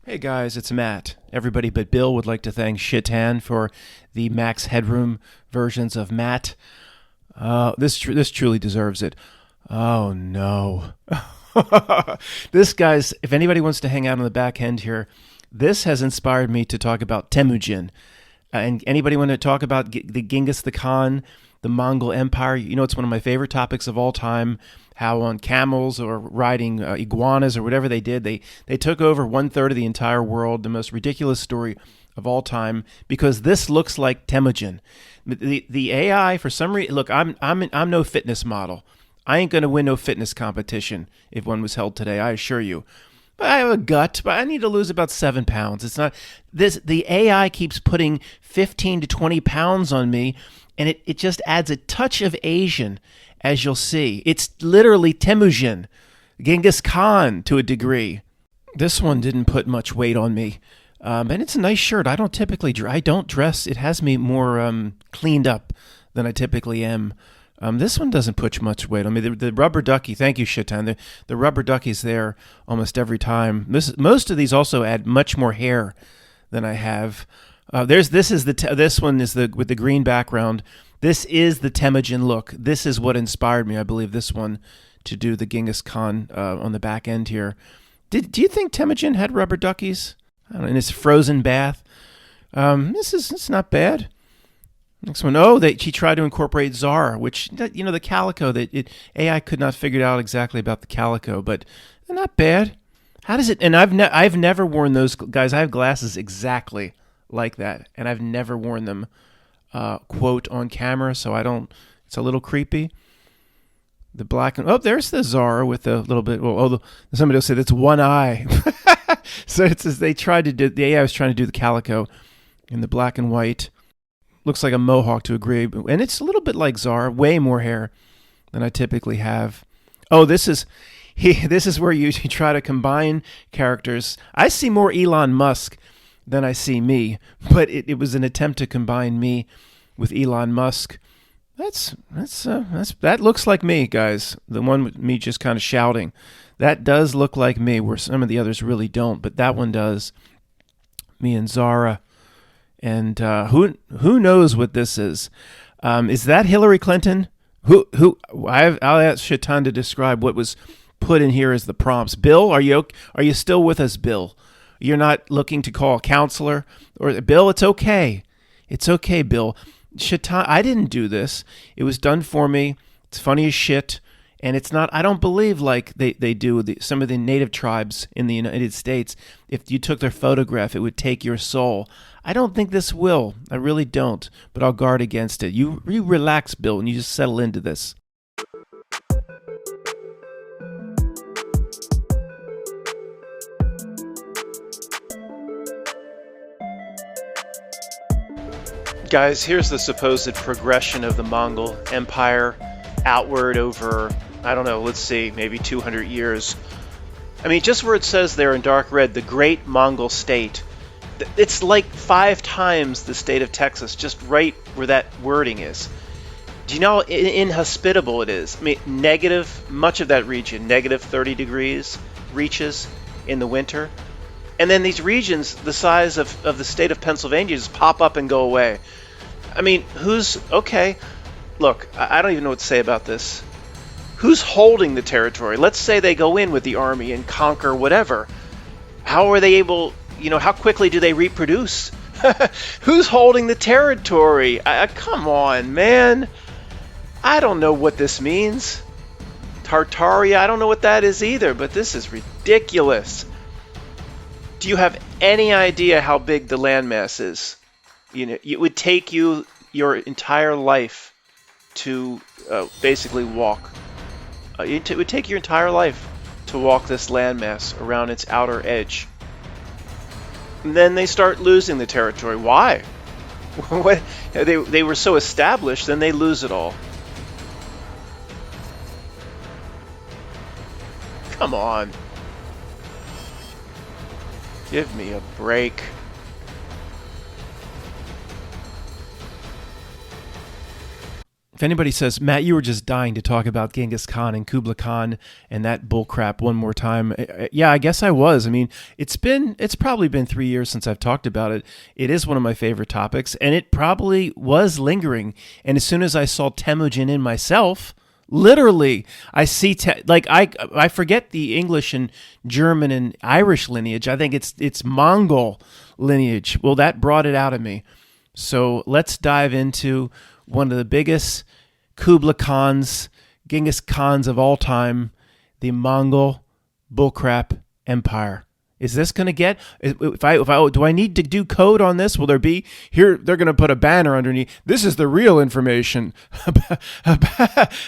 Hey guys, it's Matt. Everybody but Bill would like to thank Shitan for the Max Headroom versions of Matt. This truly deserves it. Oh no. This guy's, if anybody wants to hang out on the back end here, this has inspired me to talk about Temujin. And anybody want to talk about the Genghis the Khan, the Mongol Empire? You know, it's one of my favorite topics of all time. How on camels or riding iguanas or whatever they did, they took over 1/3 of the entire world. The most ridiculous story of all time, because this looks like Temujin. The AI, for some reason, look, I'm no fitness model. I ain't gonna win no fitness competition if one was held today, I assure you. But I have a gut, but I need to lose about 7 pounds. It's not this. The AI keeps putting 15 to 20 pounds on me, and it just adds a touch of Asian, as you'll see. It's literally Timujin, Genghis Khan to a degree. This one didn't put much weight on me, and it's a nice shirt. I don't dress. It has me more cleaned up than I typically am. This one doesn't put much weight on me. The rubber ducky, thank you, Shitan. The rubber ducky's there almost every time. Most of these also add much more hair than I have. This one is with the green background. This is the Temujin look. This is what inspired me, I believe, this one to do the Genghis Khan on the back end here. Do you think Temujin had rubber duckies? I don't know, in his frozen bath? It's not bad. Next one. Oh, she tried to incorporate Zara, which, the calico, AI could not figure it out exactly about the calico, but not bad. How does it, and I've never worn those, guys. I have glasses exactly like that, and I've never worn them, quote, on camera, so it's a little creepy. The black, there's the Zara with a little bit, somebody will say that's one eye. So it's as the AI was trying to do the calico in the black and white. Looks like a mohawk to a degree, and it's a little bit like Zara, way more hair than I typically have. Oh, this is where you try to combine characters. I see more Elon Musk than I see me, but it was an attempt to combine me with Elon Musk. That looks like me, guys. The one with me just kind of shouting. That does look like me, where some of the others really don't, but that one does. Me and Zara. And who knows what this is? Is that Hillary Clinton? I'll ask Shitan to describe what was put in here as the prompts. Bill, are you still with us, Bill? You're not looking to call a counselor? Or Bill, it's okay. It's okay, Bill. Shitan, I didn't do this. It was done for me. It's funny as shit. And it's not, I don't believe like they do some of the native tribes in the United States. If you took their photograph, it would take your soul. I don't think this will. I really don't. But I'll guard against it. You relax, Bill, and you just settle into this. Guys, here's the supposed progression of the Mongol Empire outward over, I don't know, let's see, maybe 200 years. I mean, just where it says there in dark red, the Great Mongol State, it's like 5 times the state of Texas, just right where that wording is. Do you know how inhospitable it is? I mean, much of that region, -30 degrees reaches in the winter. And then these regions, the size of the state of Pennsylvania, just pop up and go away. I mean, okay, look, I don't even know what to say about this. Who's holding the territory? Let's say they go in with the army and conquer whatever. How are they able, how quickly do they reproduce? Who's holding the territory? Come on, man. I don't know what this means. Tartaria, I don't know what that is either, but this is ridiculous. Do you have any idea how big the landmass is? It would take you your entire life to basically walk. It would take your entire life to walk this landmass around its outer edge. And then they start losing the territory. Why? What? They were so established, then they lose it all. Come on. Give me a break. If anybody says, Matt, you were just dying to talk about Genghis Khan and Kublai Khan and that bullcrap one more time, yeah, I guess I was. I mean, it's probably been 3 years since I've talked about it. It is one of my favorite topics, and it probably was lingering. And as soon as I saw Temujin in myself, literally, I see I forget the English and German and Irish lineage. I think it's Mongol lineage. Well, that brought it out of me. So let's dive into one of the biggest Kublai Khans, Genghis Khans of all time, the Mongol bullcrap empire. Is this going to get? Do I need to do code on this? Will there be here? They're going to put a banner underneath. This is the real information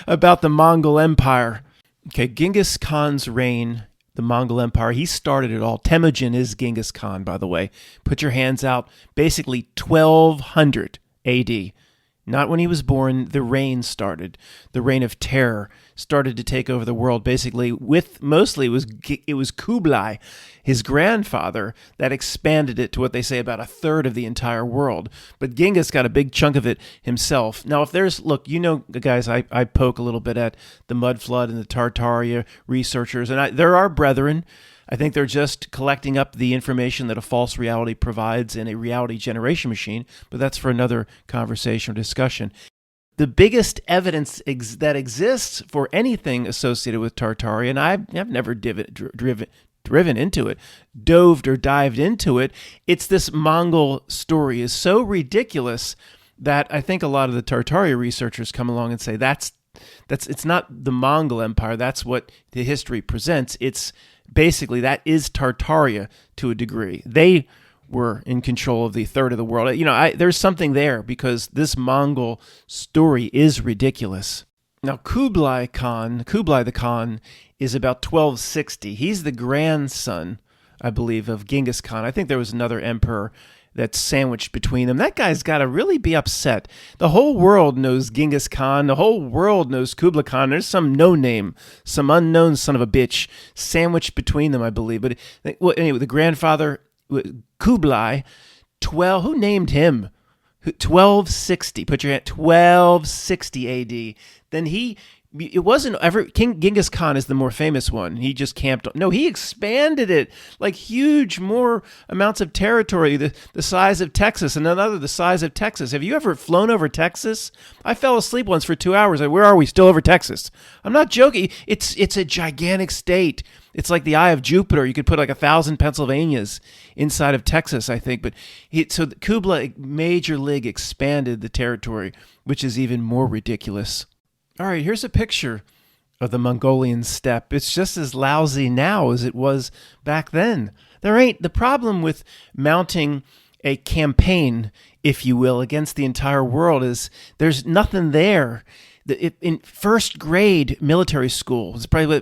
about the Mongol Empire. Okay, Genghis Khan's reign, the Mongol Empire. He started it all. Temujin is Genghis Khan, by the way. Put your hands out. Basically, 1200 A.D. Not when he was born. The reign started. The reign of terror started to take over the world. Basically, it was Kublai, his grandfather, that expanded it to what they say about a third of the entire world. But Genghis got a big chunk of it himself. Now, guys, I poke a little bit at the mud flood and the Tartaria researchers, and there are brethren. I think they're just collecting up the information that a false reality provides in a reality generation machine, but that's for another conversation or discussion. The biggest evidence that exists for anything associated with Tartaria, and I've never driven into it, doved or dived into it, it's this Mongol story is so ridiculous that I think a lot of the Tartaria researchers come along and say it's not the Mongol Empire, that's what the history presents. It's basically, that is Tartaria to a degree. They were in control of the third of the world. There's something there because this Mongol story is ridiculous. Now, Kublai the Khan, is about 1260. He's the grandson, I believe, of Genghis Khan. I think there was another emperor that's sandwiched between them. That guy's got to really be upset. The whole world knows Genghis Khan. The whole world knows Kublai Khan. There's some no-name, some unknown son of a bitch sandwiched between them, I believe. But anyway, the grandfather, Kublai, who named him? 1260. Put your hand, 1260 A.D. Then it wasn't ever, King Genghis Khan is the more famous one. He just camped. No, he expanded it like huge, more amounts of territory, the size of Texas, and another the size of Texas. Have you ever flown over Texas? I fell asleep once for 2 hours. Where are we? Still over Texas. I'm not joking. It's a gigantic state. It's like the eye of Jupiter. You could put like 1,000 Pennsylvanias inside of Texas, I think. But so Kublai Major League expanded the territory, which is even more ridiculous. All right, here's a picture of the Mongolian steppe. It's just as lousy now as it was back then. The problem with mounting a campaign, if you will, against the entire world is there's nothing there. In first grade military school, it's probably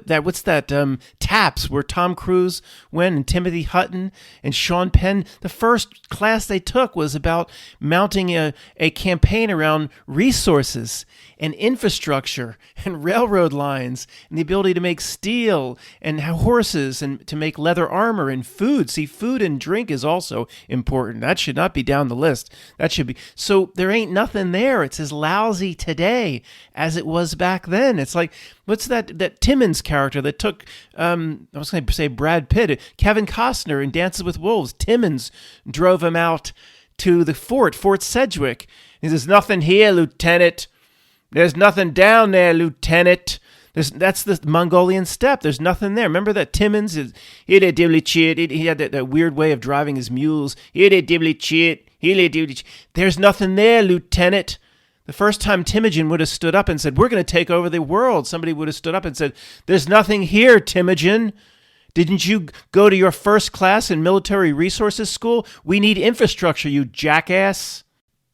TAPS, where Tom Cruise went, and Timothy Hutton and Sean Penn. The first class they took was about mounting a campaign around resources and infrastructure and railroad lines and the ability to make steel and horses and to make leather armor and food. See, food and drink is also important. That should not be down the list. That should be. So there ain't nothing there. It's as lousy today as it was back then. It's like, what's that Timmons character that took, I was going to say Brad Pitt, Kevin Costner in Dances with Wolves. Timmons drove him out to the Fort Sedgwick. He says, "Nothing here, Lieutenant. There's nothing down there, Lieutenant." That's the Mongolian steppe. There's nothing there. Remember that Timmons he had that weird way of driving his mules. There's nothing there, Lieutenant. The first time Timujin would have stood up and said, "We're going to take over the world," somebody would have stood up and said, "There's nothing here, Timujin. Didn't you go to your first class in military resources school? We need infrastructure, you jackass."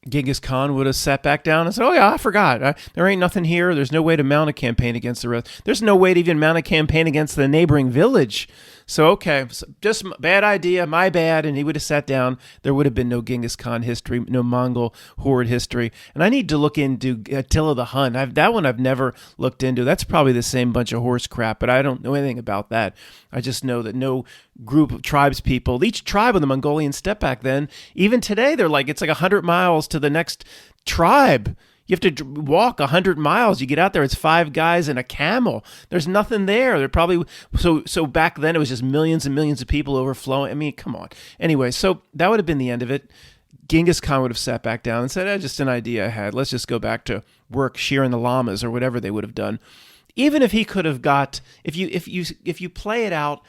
Genghis Khan would have sat back down and said, "Oh yeah, I forgot. There ain't nothing here. There's no way to mount a campaign against the rest. There's no way to even mount a campaign against the neighboring village. So, okay, just bad idea, my bad." And he would have sat down. There would have been no Genghis Khan history, no Mongol horde history. And I need to look into Attila the Hun. That one I've never looked into. That's probably the same bunch of horse crap, but I don't know anything about that. I just know that no group of tribes people, each tribe on the Mongolian steppe back then, even today, it's like 100 miles to the next tribe. You have to walk 100 miles. You get out there, it's 5 guys and a camel. There's nothing there. They're probably so back then it was just millions and millions of people overflowing. I mean, come on. Anyway, so that would have been the end of it. Genghis Khan would have sat back down and said, just an idea I had. Let's just go back to work shearing the llamas or whatever they would have done. Even if he could have got, if you play it out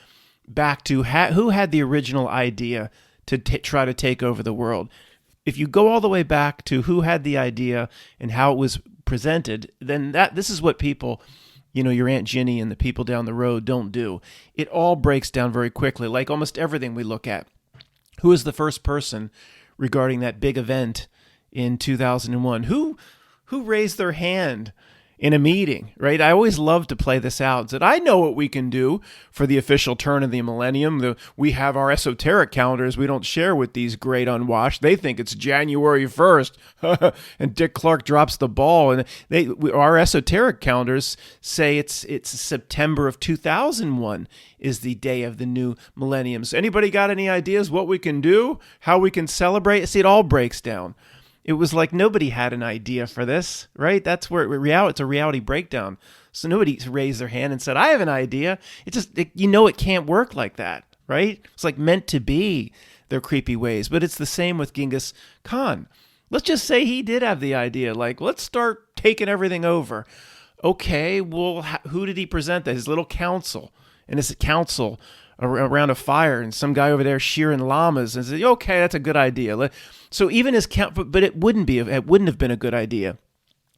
back to who had the original idea to try to take over the world, if you go all the way back to who had the idea and how it was presented, then this is what people, your Aunt Ginny and the people down the road don't do. It all breaks down very quickly, like almost everything we look at. Who is the first person regarding that big event in 2001? Who raised their hand in a meeting, right? I always love to play this out and said, I know what we can do for the official turn of the millennium. We have our esoteric calendars we don't share with these great unwashed. They think it's January 1st. And Dick Clark drops the ball. And our esoteric calendars say it's September of 2001 is the day of the new millennium. So anybody got any ideas what we can do? How we can celebrate? See, it all breaks down. It was like nobody had an idea for this, right? That's where it's a reality breakdown. So nobody raised their hand and said, I have an idea. It can't work like that, right? It's like meant to be their creepy ways. But it's the same with Genghis Khan. Let's just say he did have the idea, like, let's start taking everything over. Okay, well, who did he present that? His little council. And his council around a fire and some guy over there shearing llamas and said, okay, that's a good idea. So even his but it wouldn't have been a good idea.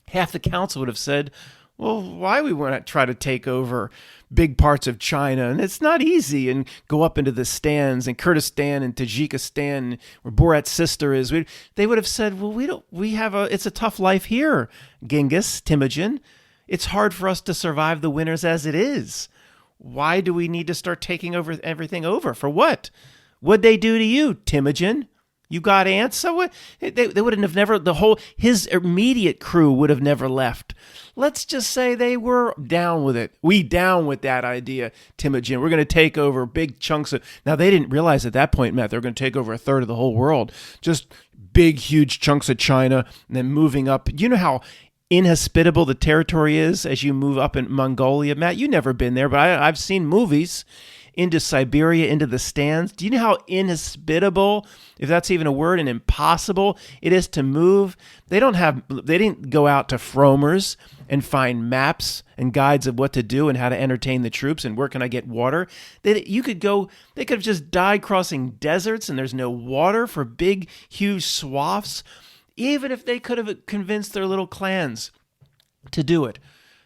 Half the council would have said, well, why we want to try to take over big parts of China? And it's not easy, and go up into the stands and Kurdistan and Tajikistan where Borat's sister is. They would have said, well, it's a tough life here, Genghis, Timujin. It's hard for us to survive the winters as it is. Why do we need to start taking everything over? For what? What'd they do to you, Timujin? You got ants? So what? They would have never, his immediate crew would have never left. Let's just say they were down with it. We down with that idea, Timujin. We're going to take over big chunks of, now they didn't realize at that point, Matt, they're going to take over a third of the whole world. Just big, huge chunks of China and then moving up. You know how inhospitable the territory is as you move up in Mongolia. Matt, you've never been there, but I've seen movies into Siberia, into the stands. Do you know how inhospitable, if that's even a word, and impossible it is to move? They didn't go out to Fromers and find maps and guides of what to do and how to entertain the troops and where can I get water. They could have just died crossing deserts and there's no water for big, huge swaths. Even if they could have convinced their little clans to do it,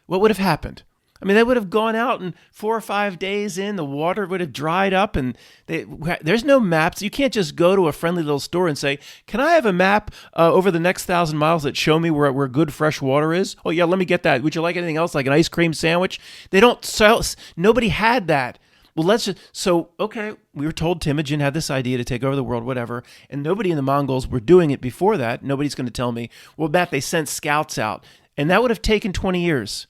what would have happened? I mean, they would have gone out and 4 or 5 days in, the water would have dried up and there's no maps. You can't just go to a friendly little store and say, can I have a map over the next 1,000 miles that show me where good fresh water is? Oh, yeah, let me get that. Would you like anything else, like an ice cream sandwich? They don't sell, nobody had that. Well, okay, we were told Timujin had this idea to take over the world, whatever, and nobody in the Mongols were doing it before that. Nobody's going to tell me, well, Matt, they sent scouts out, and that would have taken 20 years.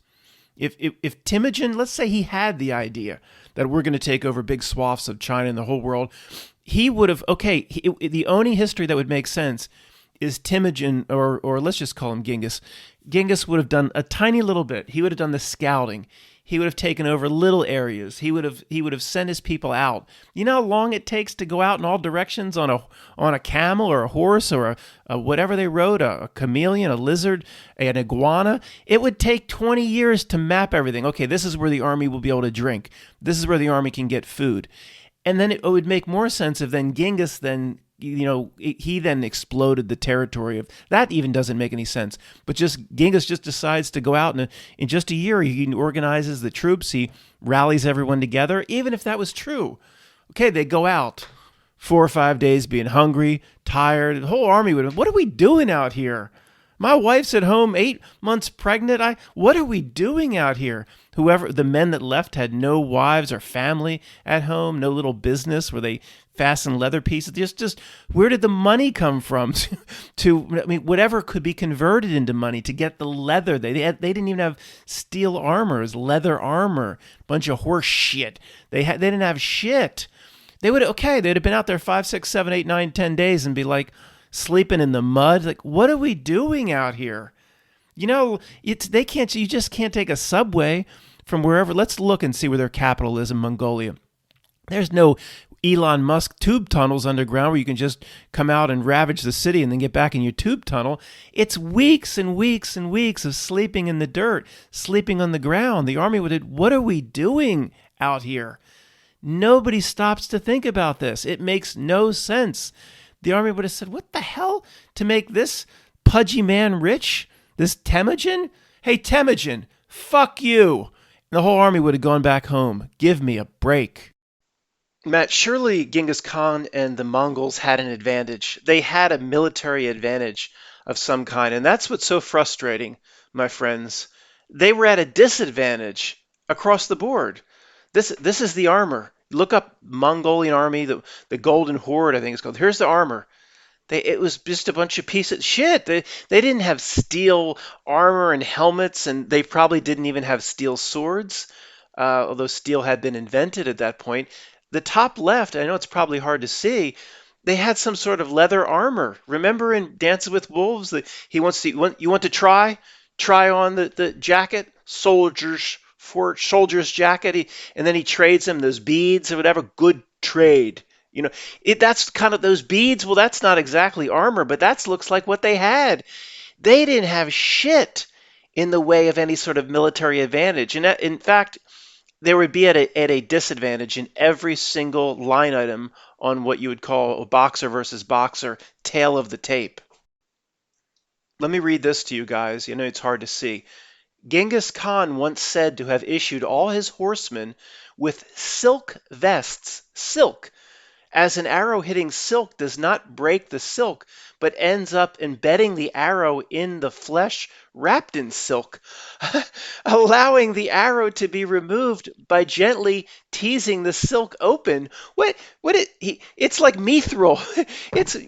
If Timujin, let's say he had the idea that we're going to take over big swaths of China and the whole world, he would have, the only history that would make sense is Timujin, or let's just call him Genghis. Genghis would have done a tiny little bit. He would have done the scouting. He would have taken over little areas. He would have sent his people out. You know how long it takes to go out in all directions on a camel or a horse or a whatever they rode, a chameleon, a lizard, an iguana? It would take 20 years to map everything. Okay, this is where the army will be able to drink. This is where the army can get food. And then it would make more sense if then Genghis he then exploded the territory of that. Even doesn't make any sense. But Genghis just decides to go out and in just a year he organizes the troops. He rallies everyone together. Even if that was true, okay, they go out 4 or 5 days being hungry, tired. The whole army would have. What are we doing out here? My wife's at home, 8 months pregnant. What are we doing out here? The men that left had no wives or family at home, no little business where they fasten leather pieces. Just where did the money come from whatever could be converted into money to get the leather? They didn't even have steel armor, it was leather armor, bunch of horse shit. They didn't have shit. They'd have been out there 5, 6, 7, 8, 9, 10 days and be like sleeping in the mud. Like, what are we doing out here? It's they can't. You just can't take a subway from wherever. Let's look and see where their capital is in Mongolia. There's no Elon Musk tube tunnels underground where you can just come out and ravage the city and then get back in your tube tunnel. It's weeks and weeks and weeks of sleeping in the dirt, sleeping on the ground. The army would have, what are we doing out here? Nobody stops to think about this. It makes no sense. The army would have said, what the hell? To make this pudgy man rich? This Temujin? Hey, Temujin, fuck you. And the whole army would have gone back home. Give me a break. Matt, surely Genghis Khan and the Mongols had an advantage. They had a military advantage of some kind, and that's what's so frustrating, my friends. They were at a disadvantage across the board. This is the armor. Look up Mongolian army, the Golden Horde, I think it's called. Here's the armor. It was just a bunch of pieces of shit. They didn't have steel armor and helmets, and they probably didn't even have steel swords, although steel had been invented at that point. The top left, I know it's probably hard to see, they had some sort of leather armor. Remember in Dances with Wolves, he wants to you want to try on the jacket, soldier's jacket, and then he trades him those beads or whatever. Good trade. That's kind of those beads. Well, that's not exactly armor, but that looks like what they had. They didn't have shit in the way of any sort of military advantage. And in fact, they would be at a disadvantage in every single line item on what you would call a boxer versus boxer tail of the tape. Let me read this to you guys. It's hard to see. Genghis Khan once said to have issued all his horsemen with silk vests. Silk, as an arrow hitting silk does not break the silk, but ends up embedding the arrow in the flesh wrapped in silk, allowing the arrow to be removed by gently teasing the silk open. It's like mithril.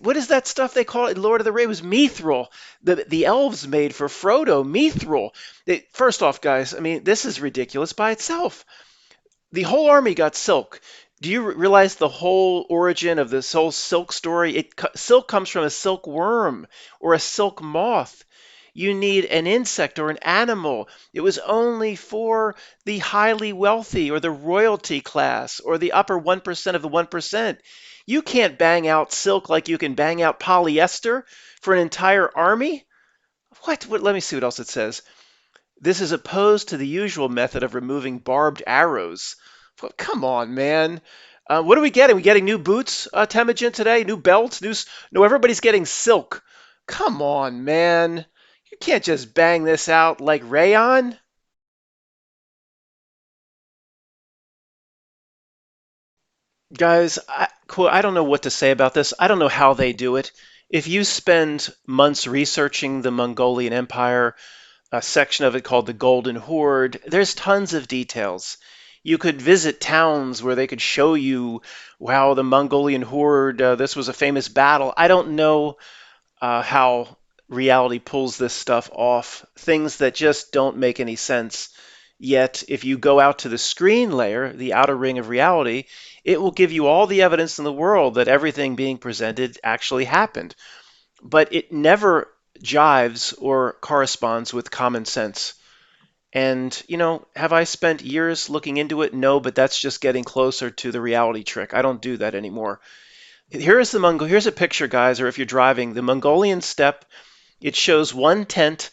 What is that stuff they call it in Lord of the Rings? Mithril. The elves made for Frodo, mithril. First off, guys, I mean, this is ridiculous by itself. The whole army got silk. Do you realize the whole origin of this whole silk story? Silk comes from a silkworm or a silk moth. You need an insect or an animal. It was only for the highly wealthy or the royalty class or the upper 1% of the 1%. You can't bang out silk like you can bang out polyester for an entire army. What? Let me see what else it says. This is opposed to the usual method of removing barbed arrows. Well, come on, man. What are we getting? We getting new boots, Temujin, today? New belts? No, everybody's getting silk. Come on, man. You can't just bang this out like rayon. Guys, I don't know what to say about this. I don't know how they do it. If you spend months researching the Mongolian Empire, a section of it called the Golden Horde, there's tons of details. You could visit towns where they could show you, wow, the Mongolian horde, this was a famous battle. I don't know how reality pulls this stuff off, things that just don't make any sense. Yet, if you go out to the screen layer, the outer ring of reality, it will give you all the evidence in the world that everything being presented actually happened. But it never jives or corresponds with common sense. And, have I spent years looking into it? No, but that's just getting closer to the reality trick. I don't do that anymore. Here's a picture, guys, or if you're driving, the Mongolian steppe. It shows one tent,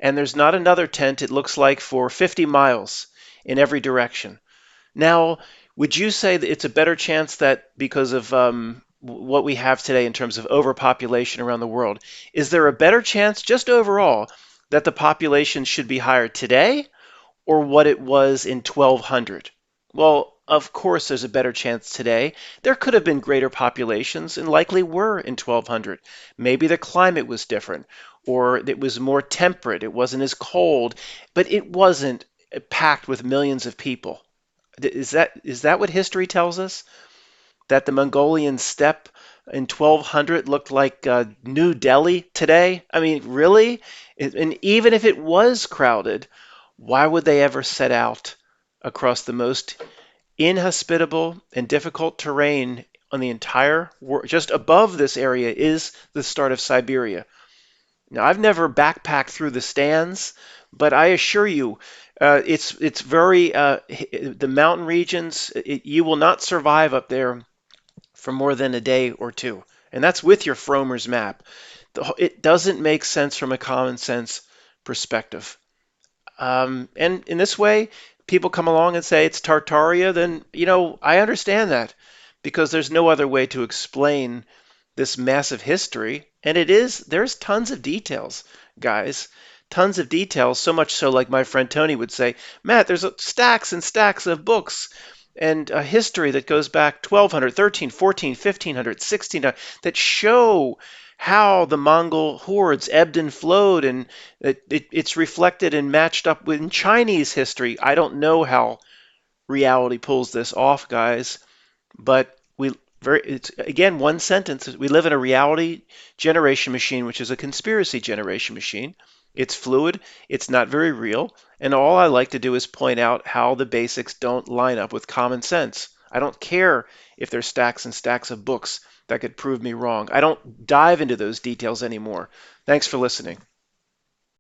and there's not another tent, it looks like, for 50 miles in every direction. Now, would you say that it's a better chance that because of what we have today in terms of overpopulation around the world, is there a better chance, just overall, that the population should be higher today or what it was in 1200? Well, of course, there's a better chance today. There could have been greater populations and likely were in 1200. Maybe the climate was different or it was more temperate. It wasn't as cold, but it wasn't packed with millions of people. Is that what history tells us? That the Mongolian steppe in 1200 looked like New Delhi today? I mean, really? And even if it was crowded, why would they ever set out across the most inhospitable and difficult terrain on the entire world? Just above this area is the start of Siberia. Now, I've never backpacked through the stands, but I assure you, it's very the mountain regions. You will not survive up there for more than a day or two, and that's with your Fromer's map. It doesn't make sense from a common sense perspective. And in this way, people come along and say it's Tartaria, then, I understand that because there's no other way to explain this massive history. And there's tons of details, guys. Tons of details, so much so, like my friend Tony would say, Matt, there's stacks and stacks of books and a history that goes back 1200, 13, 14, 1500, 1600 that show how the Mongol hordes ebbed and flowed, and it's reflected and matched up with Chinese history. I don't know how reality pulls this off, guys, but it's again one sentence. We live in a reality generation machine, which is a conspiracy generation machine. It's fluid, it's not very real, and all I like to do is point out how the basics don't line up with common sense. I don't care if there's stacks and stacks of books that could prove me wrong. I don't dive into those details anymore. Thanks for listening.